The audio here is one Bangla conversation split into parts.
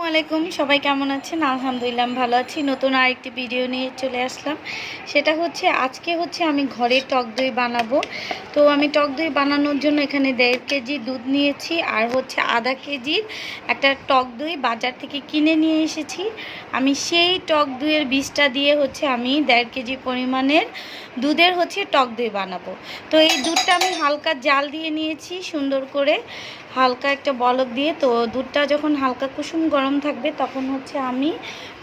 আলাইকুম, সবাই কেমন আছেন? আলহামদুলিল্লাহ আমি ভালো আছি। নতুন আরেকটি ভিডিও নিয়ে চলে আসলাম। সেটা হচ্ছে আজকে আমি ঘরে টক দই বানাবো। তো আমি টক দই বানানোর জন্য এখানে 1.5 কেজি দুধ নিয়েছি, আর আধা কেজির একটা টক দই বাজার থেকে কিনে নিয়ে এসেছি। আমি সেই টক দইয়ের বীজটা দিয়ে আমি 1.5 কেজি পরিমাণের দুধের টক দই বানাবো। তো এই দুধটা আমি হালকা জাল দিয়ে নিয়েছি সুন্দর করে, হালকা একটা বলক দিয়ে। তো দুধটা যখন হালকা কুসুম গরম থাকবে তখন আমি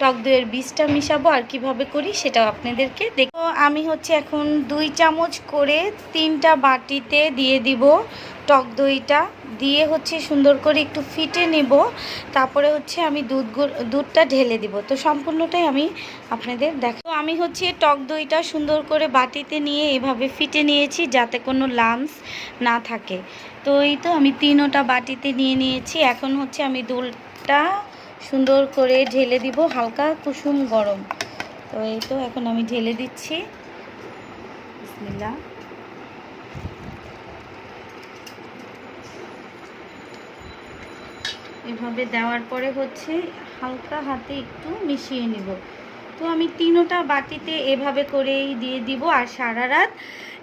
টক দইয়ের বীজটা মিশাবো, আর কিভাবে করি সেটাও আপনাদেরকে দেখো। আমি এখন 2 চামচ করে 3টা বাটিতে দিয়ে দিব টক দইটা, দিয়ে সুন্দর করে একটু ফিটে নেব। তারপরে আমি দুধটা ঢেলে দিব। তো সম্পূর্ণটাই আমি আপনাদের দেখো। তো আমি টক দইটা সুন্দর করে বাটিতে নিয়ে এভাবে ফিটে নিয়েছি যাতে কোনো লাম্পস না থাকে। তো এই তো আমি 3টা বাটিতে নিয়ে নিয়েছি। এখন আমি দুধটা সুন্দর করে ঢেলে দিব, হালকা কুসুম গরম। তো এই তো এখন আমি ঢেলে দিচ্ছি। বিসমিল্লাহ। এভাবে দেওয়ার পরে হালকা হাতে একটু মিশিয়ে নিব। তো আমি 3টা বাটিতে এভাবে করেই দিয়ে দিব, আর সারা রাত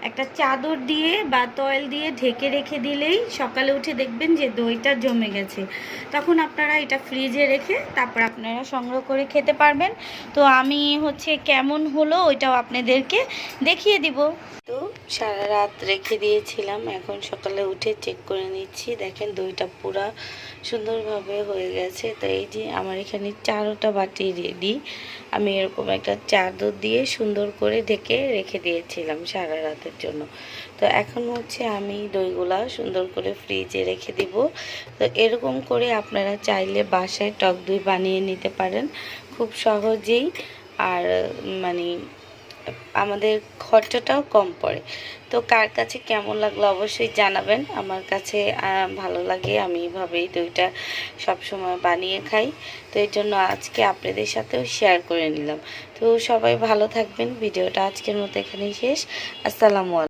একটা চাদর দিয়ে বা তয়েল দিয়ে ঢেকে রেখে দিলেই সকালে উঠে দেখবেন যে দইটা জমে গেছে। তখন আপনারা এটা ফ্রিজে রেখে তারপর আপনারা সংগ্রহ করে খেতে পারবেন। তো আমি কেমন হলো ওইটাও আপনাদেরকে দেখিয়ে দিব। তো সারা রাত রেখে দিয়েছিলাম, এখন সকালে উঠে চেক করে নিচ্ছি। দেখেন দইটা পুরা সুন্দরভাবে হয়ে গেছে। তো এই যে আমার এখানে 4টা বাটি রেডি। আমি এরকম একটা চাদর দিয়ে সুন্দর করে ঢেকে রেখে দিয়েছিলাম সারা রাতের জন্য। তো এখন আমি দইগুলা সুন্দর করে ফ্রিজে রেখে দিব। তো এরকম করে আপনারা চাইলে বাসায় টক দই বানিয়ে নিতে পারেন খুব সহজেই, আর মানে আমাদের খরচাটাও কম পড়ে। তো কার কাছে কেমন লাগলো অবশ্যই জানাবেন। আমার কাছে ভালো লাগে, আমি এভাবেই দইটা সবসময় বানিয়ে খাই। তো এর জন্য আজকে আপনাদের সাথেও শেয়ার করে নিলাম। তো সবাই ভালো থাকবেন। ভিডিওটা আজকের মতো এখানেই শেষ। আসসালামু আলাইকুম।